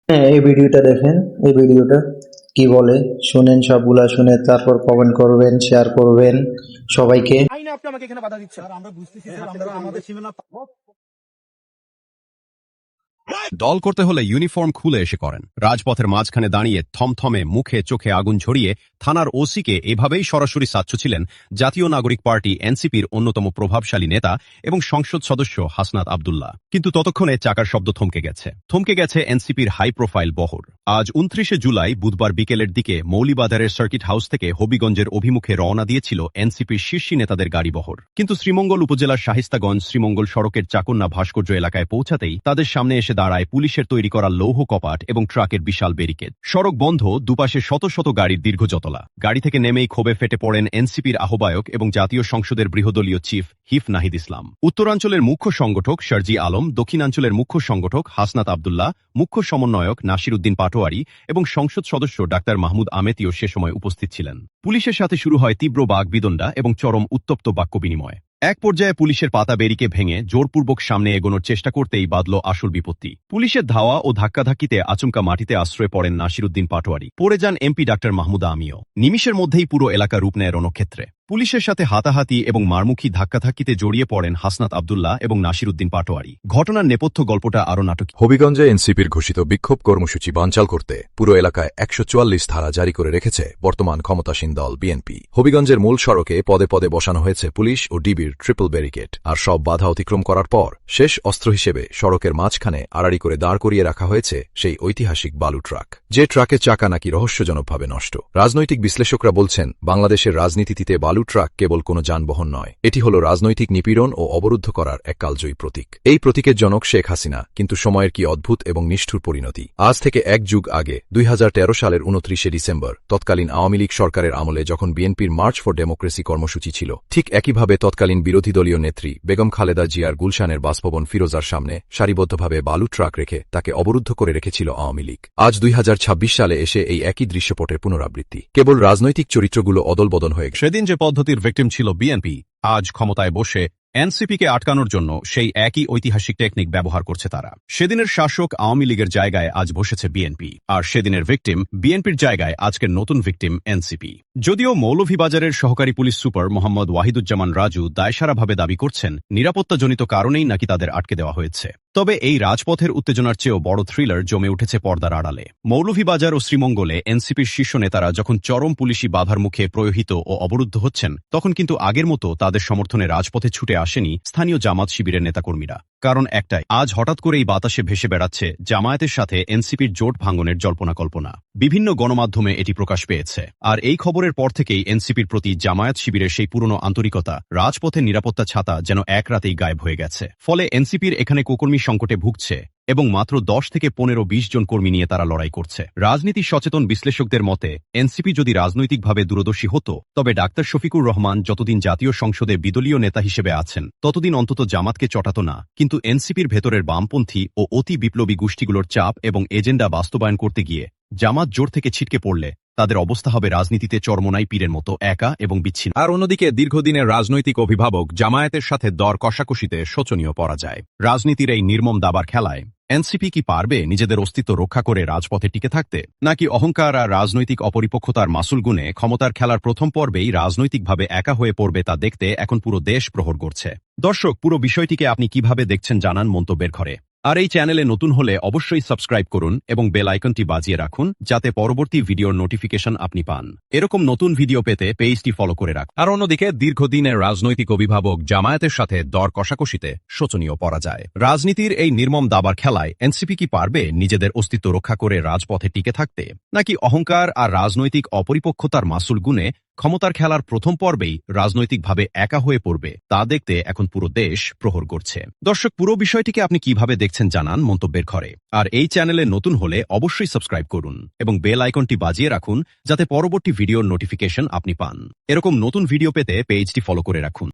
হ্যাঁ, এই ভিডিওটা দেখেন। এই ভিডিওটা কি বলে শুনেন, সবগুলা শুনে তারপর কমেন্ট করবেন, শেয়ার করবেন সবাইকে। আইনে আপনি আমাকে এখানে বাধা দিচ্ছেন। আমরা বুঝতেছি স্যার, আমরা আমাদের সীমানা দল করতে হলে ইউনিফর্ম খুলে এসে করেন। রাজপথের মাঝখানে দাঁড়িয়ে থমথমে মুখে চোখে আগুন ঝরিয়ে থানার ওসিকে এভাবেই সরাসরি সাচ্ছছিলেন জাতীয় নাগরিক পার্টি এনসিপির অন্যতম প্রভাবশালী নেতা এবং সংসদ সদস্য হাসনাত আব্দুল্লাহ। কিন্তু ততক্ষণে চাকার শব্দ থমকে গেছে এনসিপির হাই প্রোফাইল বহর। আজ 29 জুলাই বুধবার বিকেলের দিকে মৌলিবাজারের সার্কিট হাউস থেকে হবিগঞ্জের অভিমুখে রওনা দিয়েছিল এনসিপির শীর্ষ নেতাদের গাড়িবহর। কিন্তু শ্রীমঙ্গল উপজেলার শাহিস্তাগঞ্জ শ্রীমঙ্গল সড়কের চাকুন্না ভাস্কর্য এলাকায় পৌঁছাতেই তাদের সামনে এসে দাঁড়ায় পুলিশের তৈরি করা লৌহ কপাট এবং ট্রাকের বিশাল ব্যারিকেড। সড়ক বন্ধ, দুপাশে শত শত গাড়ির দীর্ঘ জটলা। গাড়ি থেকে নেমেই ক্ষোভে ফেটে পড়েন এনসিপির আহ্বায়ক এবং জাতীয় সংসদের বৃহদলীয় চিফ হিফ নাহিদ ইসলাম, উত্তরাঞ্চলের মুখ্য সংগঠক শারজি আলম, দক্ষিণাঞ্চলের মুখ্য সংগঠক হাসনাত আব্দুল্লাহ, মুখ্য সমন্বয়ক নাসির উদ্দিন পাটোয়ারি এবং সংসদ সদস্য ডাক্তার মাহমুদ আমেতিও সে সময় উপস্থিত ছিলেন। পুলিশের সাথে শুরু হয় তীব্র বাগবিতণ্ডা এবং চরম উত্তপ্ত বাক্য বিনিময়। এক পর্যায়ে পুলিশের পাতা বেরিকে ভেঙে জোরপূর্বক সামনে এগোনোর চেষ্টা করতেই বাধল আসল বিপত্তি। পুলিশের ধাওয়া ও ধাক্কাধাক্কিতে আচমকা মাটিতে আশ্রয় পড়েন নাসির উদ্দিন পাটোয়ারি। পড়ে যান এমপি ডাক্তার মাহমুদা আমিও। নিমিষের মধ্যেই পুরো এলাকা রূপ নেয় রণক্ষেত্রে। পুলিশের সাথে হাতাহাতি এবং মারমুখী ধাক্কাধাক্কিতে জড়িয়ে পড়েন হাসনাত আব্দুল্লাহ এবং নাসির উদ্দিন পাটোয়ারি। ঘটনার নেপথ্য গল্পটা আরও নাটকীয়। হবিগঞ্জে এনসিপির ঘোষিত বিক্ষোভ কর্মসূচি বানচাল করতে পুরো এলাকায় 144 ধারা জারি করে রেখেছে বর্তমান ক্ষমতাসীন দল বিএনপি। হবিগঞ্জের মূল সড়কে পদে পদে বসানো হয়েছে পুলিশ ও ডিবির ট্রিপল ব্যারিকেড। আর সব বাধা অতিক্রম করার পর শেষ অস্ত্র হিসেবে সড়কের মাঝখানে আড়াড়ি করে দাঁড় করিয়ে রাখা হয়েছে সেই ঐতিহাসিক বালু ট্রাক, যে ট্রাকের চাকা নাকি রহস্যজনকভাবে নষ্ট। রাজনৈতিক বিশ্লেষকরা বলছেন, বাংলাদেশের রাজনীতিতে বালু ট্রাক কেবল কোনো যানবাহন নয়, এটি হল রাজনৈতিক নিপীড়ন ও অবরুদ্ধ করার এক কালজয়ী প্রতীক। এই প্রতীকের জনক শেখ হাসিনা, কিন্তু সময়ের কি অদ্ভুত এবং নিষ্ঠুর পরিণতি। আজ থেকে এক যুগ আগে 2013 সালের 29 ডিসেম্বর তৎকালীন আওয়ামী লীগ সরকারের আমলে যখন বিএনপির মার্চ ফর ডেমোক্রেসি কর্মসূচি ছিল, ঠিক একইভাবে তৎকালীন বিরোধী দলীয় নেত্রী বেগম খালেদা জিয়ার গুলশানের বাসভবন ফিরোজার সামনে সারিবদ্ধভাবে বালু ট্রাক রেখে তাকে অবরুদ্ধ করে রেখেছিল আওয়ামী লীগ। আজ 2026 সালে এসে এই একই দৃশ্যপটের পুনরাবৃত্তি। কেবল রাজনৈতিক চরিত্রগুলো অদলবদল হয়ে গেছে। সেদিন যে পদ্ধতির ভিকটিম ছিল বিএনপি, আজ ক্ষমতায় বসে এনসিপিকে আটকানোর জন্য সেই একই ঐতিহাসিক টেকনিক ব্যবহার করছে তারা। সেদিনের শাসক আওয়ামী লীগের জায়গায় আজ বসেছে বিএনপি, আর সেদিনের ভিকটিম বিএনপির জায়গায় আজকের নতুন ভিকটিম এনসিপি। যদিও মৌলভীবাজারের সহকারী পুলিশ সুপার মোহাম্মদ ওয়াহিদুজ্জামান রাজু দায়সারাভাবে দাবি করছেন নিরাপত্তাজনিত কারণেই নাকি তাদের আটকে দেওয়া হয়েছে, তবে এই রাজপথের উত্তেজনার চেয়েও বড় থ্রিলার জমে উঠেছে পর্দার আড়ালে। মৌলভীবাজার ও শ্রীমঙ্গলে এনসিপির শীর্ষ নেতারা যখন চরম পুলিশি বাধার মুখে প্রয়োহিত ও অবরুদ্ধ হচ্ছেন, তখন কিন্তু আগের মতো তাদের সমর্থনে রাজপথে ছুটে আসেনি স্থানীয় জামাত শিবিরের নেতাকর্মীরা। কারণ একটাই, আজ হঠাৎ করেই বাতাসে ভেসে বেড়াচ্ছে জামায়াতের সাথে এনসিপির জোট ভাঙ্গনের জল্পনা কল্পনা। বিভিন্ন গণমাধ্যমে এটি প্রকাশ পেয়েছে, আর এই খবরের পর থেকেই এনসিপির প্রতি জামায়াত শিবিরের সেই পুরনো আন্তরিকতা, রাজপথের নিরাপত্তা ছাতা যেন এক রাতেই গায়েব হয়ে গেছে। ফলে এনসিপির এখানে কোকর্মী সংকটে ভুগছে এবং মাত্র 10 থেকে 15-20 জন কর্মী নিয়ে তারা লড়াই করছে। রাজনীতি সচেতন বিশ্লেষকদের মতে, এনসিপি যদি রাজনৈতিকভাবে দূরদর্শী হতো, তবে ডাক্তার শফিকুর রহমান যতদিন জাতীয় সংসদে বিদলীয় নেতা হিসেবে আছেন, ততদিন অন্তত জামাতকে চটাত না। কিন্তু এনসিপির ভেতরের বামপন্থী ও অতি বিপ্লবী গোষ্ঠীগুলোর চাপ এবং এজেন্ডা বাস্তবায়ন করতে গিয়ে জামাত জোর থেকে ছিটকে পড়লে তাদের অবস্থা হবে রাজনীতিতে চরমোনাই পীরের মতো একা এবং বিচ্ছিন্ন। আর অন্যদিকে দীর্ঘদিনের রাজনৈতিক অভিভাবক জামায়াতের সাথে দর কষাকষিতে শোচনীয় পরাজয়। রাজনীতির এই নির্মম দাবার খেলায় এনসিপি কি পারবে নিজেদের অস্তিত্ব রক্ষা করে রাজপথে টিকে থাকতে, নাকি অহংকার আর রাজনৈতিক অপরিপক্কতার মাসুল গুণে ক্ষমতার খেলার প্রথম পর্বেই রাজনৈতিকভাবে একা হয়ে পড়বে, তা দেখতে এখন পুরো দেশ প্রহর করছে। দর্শক, পুরো বিষয়টিকে আপনি কিভাবে দেখছেন জানান মন্তব্যের ঘরে। আর এই চ্যানেলে নতুন হলে অবশ্যই সাবস্ক্রাইব করুন এবং বেল আইকনটি বাজিয়ে রাখুন, যাতে পরবর্তী ভিডিওর নোটিফিকেশন আপনি পান। এরকম নতুন ভিডিও পেতে পেজটি ফলো করে রাখুন। আর অন্যদিকে দীর্ঘদিনের রাজনৈতিক অভিভাবক জামায়াতের সাথে দর কষাকষিতে শোচনীয় পরাজয়। রাজনীতির এই নির্মম দাবার খেলায় এনসিপি কি পারবে নিজেদের অস্তিত্ব রক্ষা করে রাজপথে টিকে থাকতে, নাকি অহংকার আর রাজনৈতিক অপরিপক্কতার মাসুল গুণে ক্ষমতার খেলার প্রথম পর্বেই রাজনৈতিকভাবে একা হয়ে পড়বে, তা দেখতে এখন পুরো দেশ প্রহর করছে। দর্শক, পুরো বিষয়টিকে আপনি কিভাবে দেখছেন জানান মন্তব্যের ঘরে। আর এই চ্যানেলে নতুন হলে অবশ্যই সাবস্ক্রাইব করুন এবং বেল আইকনটি বাজিয়ে রাখুন, যাতে পরবর্তী ভিডিওর নোটিফিকেশন আপনি পান। এরকম নতুন ভিডিও পেতে পেজটি ফলো করে রাখুন।